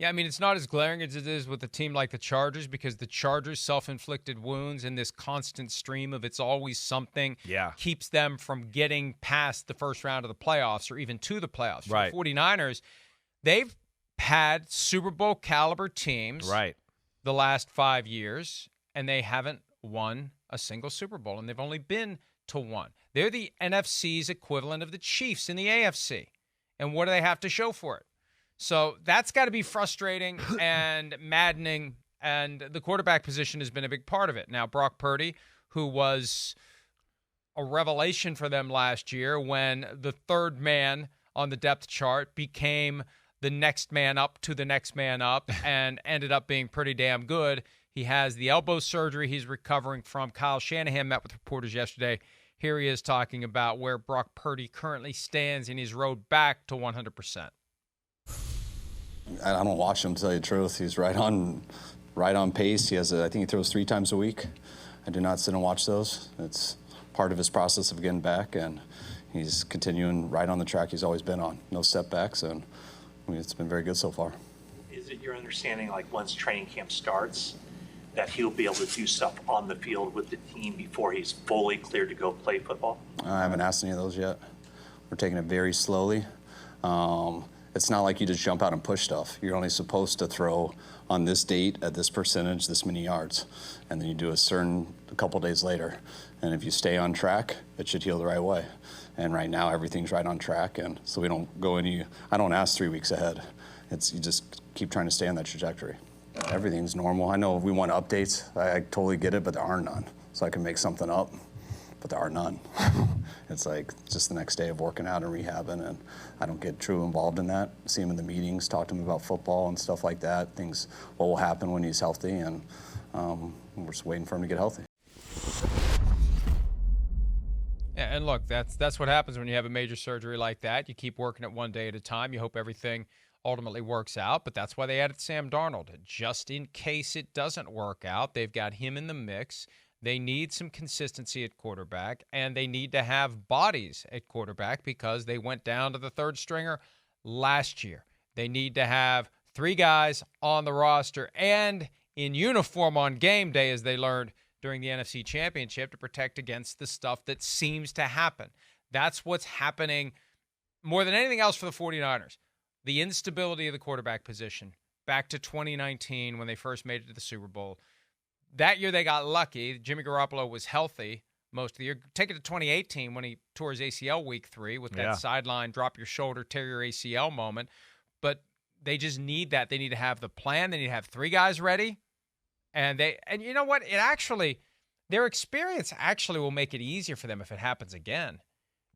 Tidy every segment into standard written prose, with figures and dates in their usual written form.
Yeah, I mean, it's not as glaring as it is with a team like the Chargers because the Chargers' self-inflicted wounds and this constant stream of it's always something keeps them from getting past the first round of the playoffs or even to the playoffs. For the 49ers, they've had Super Bowl caliber teams the last 5 years, and they haven't won a single Super Bowl, and they've only been to one. They're the NFC's equivalent of the Chiefs in the AFC. And what do they have to show for it? So that's got to be frustrating and maddening, and the quarterback position has been a big part of it. Now, Brock Purdy, who was a revelation for them last year when the third man on the depth chart became the next man up to the next man up and ended up being pretty damn good. He has the elbow surgery he's recovering from. Kyle Shanahan met with reporters yesterday. Here he is talking about where Brock Purdy currently stands in his road back to 100%. I don't watch him, to tell you the truth. He's right on pace. He has, I think he throws 3 times a week. I do not sit and watch those. It's part of his process of getting back, and he's continuing right on the track he's always been on. No setbacks, and it's been very good so far. Is it your understanding, like once training camp starts, that he'll be able to do stuff on the field with the team before he's fully cleared to go play football? I haven't asked any of those yet. We're taking it very slowly. It's not like you just jump out and push stuff. You're only supposed to throw on this date at this percentage, this many yards, and then you do a couple days later. And if you stay on track, it should heal the right way. And right now, everything's right on track, and so we don't go I don't ask 3 weeks ahead. You just keep trying to stay on that trajectory. Everything's normal. I know we want updates. I totally get it, but there are none. So I can make something up, but there are none. It's like just the next day of working out and rehabbing, and I don't get too involved in that. See him in the meetings, talk to him about football and stuff like that, what will happen when he's healthy, and we're just waiting for him to get healthy. Yeah, and look, that's what happens when you have a major surgery like that. You keep working it one day at a time. You hope everything ultimately works out, but that's why they added Sam Darnold. Just in case it doesn't work out, they've got him in the mix. They need some consistency at quarterback, and they need to have bodies at quarterback because they went down to the third stringer last year. They need to have 3 guys on the roster and in uniform on game day, as they learned during the NFC Championship, to protect against the stuff that seems to happen. That's what's happening more than anything else for the 49ers. The instability of the quarterback position back to 2019 when they first made it to the Super Bowl. That year they got lucky. Jimmy Garoppolo was healthy most of the year. Take it to 2018 when he tore his ACL week 3 with that sideline, drop your shoulder, tear your ACL moment. But they just need that. They need to have the plan. They need to have 3 guys ready. And you know what? Their experience actually will make it easier for them if it happens again.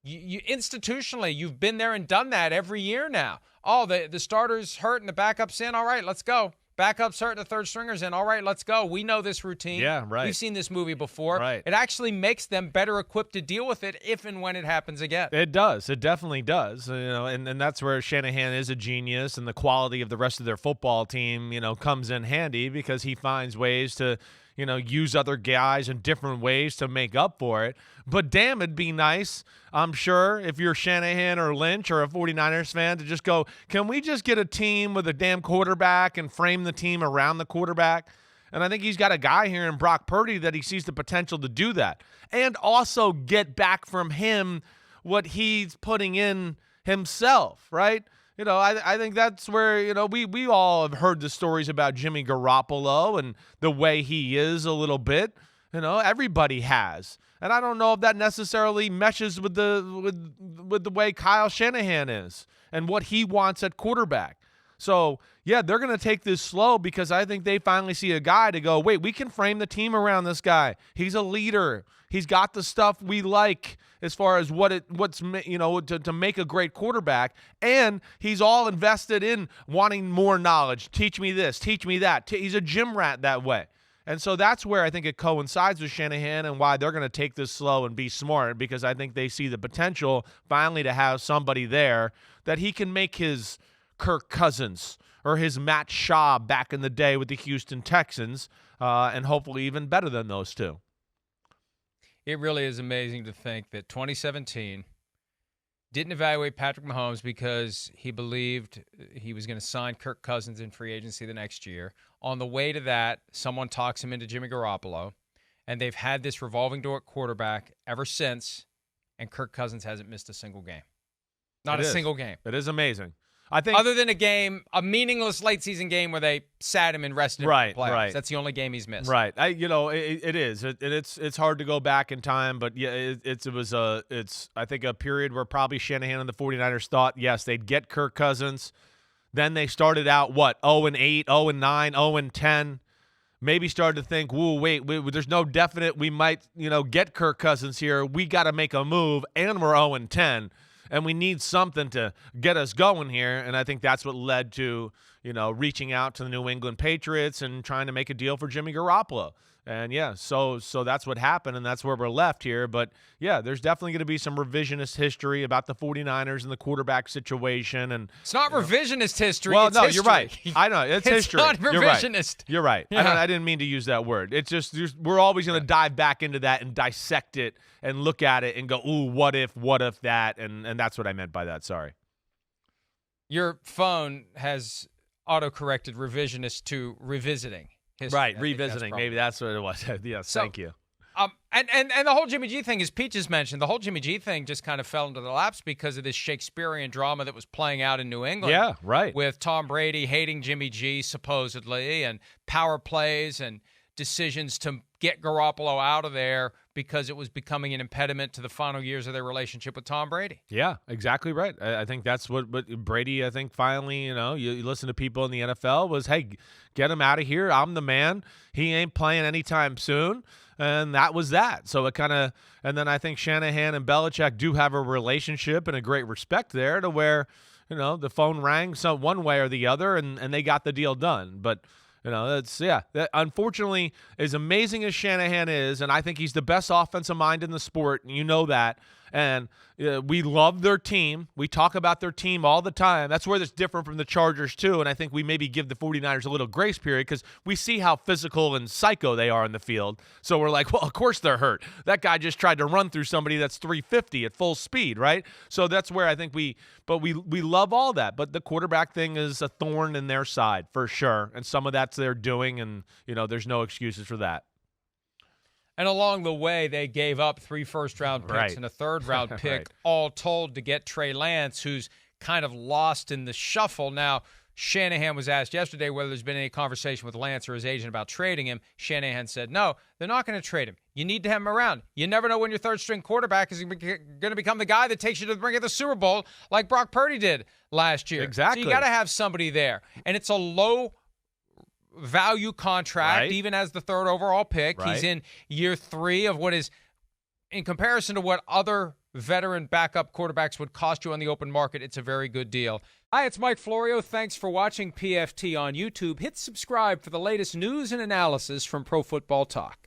You institutionally, you've been there and done that every year now. Oh, the starter's hurt and the backup's in. All right, let's go. Backup's hurt, the third stringer's in. All right, let's go. We know this routine. Yeah, right. We've seen this movie before. Right. It actually makes them better equipped to deal with it if and when it happens again. It does. It definitely does. And that's where Shanahan is a genius, and the quality of the rest of their football team, comes in handy because he finds ways to use other guys in different ways to make up for it. But damn, it'd be nice, I'm sure, if you're Shanahan or Lynch or a 49ers fan, to just go, can we just get a team with a damn quarterback and frame the team around the quarterback? And I think he's got a guy here in Brock Purdy that he sees the potential to do that. And also get back from him what he's putting in himself, right? I think that's where, we all have heard the stories about Jimmy Garoppolo and the way he is a little bit. Everybody has. And I don't know if that necessarily meshes with the way Kyle Shanahan is and what he wants at quarterback. So, yeah, they're going to take this slow because I think they finally see a guy to go, wait, we can frame the team around this guy. He's a leader. He's got the stuff we like as far as to make a great quarterback. And he's all invested in wanting more knowledge. Teach me this, teach me that. He's a gym rat that way. And so that's where I think it coincides with Shanahan and why they're going to take this slow and be smart, because I think they see the potential finally to have somebody there that he can make his Kirk Cousins or his Matt Schaub back in the day with the Houston Texans, and hopefully even better than those two. It really is amazing to think that 2017, didn't evaluate Patrick Mahomes because he believed he was going to sign Kirk Cousins in free agency the next year. On the way to that, someone talks him into Jimmy Garoppolo, and they've had this revolving door at quarterback ever since, and Kirk Cousins hasn't missed a single game. Not a single game. It is amazing. I think other than a meaningless late season game where they sat him and rested him in the playoffs. Right. That's the only game he's missed. Right. It is. It's hard to go back in time, but yeah, it's I think a period where probably Shanahan and the 49ers thought, yes, they'd get Kirk Cousins. Then they started out 0-8, 0-9, 0-10. Maybe started to think, wait, there's no definite we might, get Kirk Cousins here. We got to make a move, and we're 0-10. And we need something to get us going here. And I think that's what led to, reaching out to the New England Patriots and trying to make a deal for Jimmy Garoppolo. And, yeah, so that's what happened, and that's where we're left here. But, yeah, there's definitely going to be some revisionist history about the 49ers and the quarterback situation. And it's not revisionist history. Well, it's no, history. You're right. I know. It's history. It's not revisionist. You're right. Yeah. I didn't mean to use that word. It's just we're always going to dive back into that and dissect it and look at it and go, ooh, what if that? And that's what I meant by that. Sorry. Your phone has auto-corrected revisionist to revisiting history. Right, revisiting. Maybe that's what it was. Yes, thank you. And the whole Jimmy G thing, as Peaches mentioned, the whole Jimmy G thing just kind of fell into the laps because of this Shakespearean drama that was playing out in New England. Yeah, right. With Tom Brady hating Jimmy G, supposedly, and power plays and decisions to get Garoppolo out of there because it was becoming an impediment to the final years of their relationship with Tom Brady. Yeah, exactly right. I think that's what Brady, I think, finally, you listen to people in the NFL was, hey, get him out of here. I'm the man. He ain't playing anytime soon. And that was that. So it kind of – and then I think Shanahan and Belichick do have a relationship and a great respect there to where, the phone rang one way or the other and they got the deal done. But – that unfortunately, as amazing as Shanahan is, and I think he's the best offensive mind in the sport, and you know that, and we love their team. We talk about their team all the time. That's where it's different from the Chargers, too, and I think we maybe give the 49ers a little grace period because we see how physical and psycho they are in the field. So we're like, well, of course they're hurt. That guy just tried to run through somebody that's 350 at full speed, right? So that's where I think we love all that. But the quarterback thing is a thorn in their side for sure, and some of that's their doing, and, there's no excuses for that. And along the way, they gave up 3 first-round picks and a third-round pick, Right. all told to get Trey Lance, who's kind of lost in the shuffle. Now, Shanahan was asked yesterday whether there's been any conversation with Lance or his agent about trading him. Shanahan said, no, they're not going to trade him. You need to have him around. You never know when your third-string quarterback is going to become the guy that takes you to the brink of the Super Bowl like Brock Purdy did last year. Exactly. So you got to have somebody there. And it's a low value contract, Right. even as the third overall pick. Right. He's in year 3 of what is, in comparison to what other veteran backup quarterbacks would cost you on the open market, it's a very good deal. Hi, it's Mike Florio. Thanks for watching PFT on YouTube. Hit subscribe for the latest news and analysis from Pro Football Talk.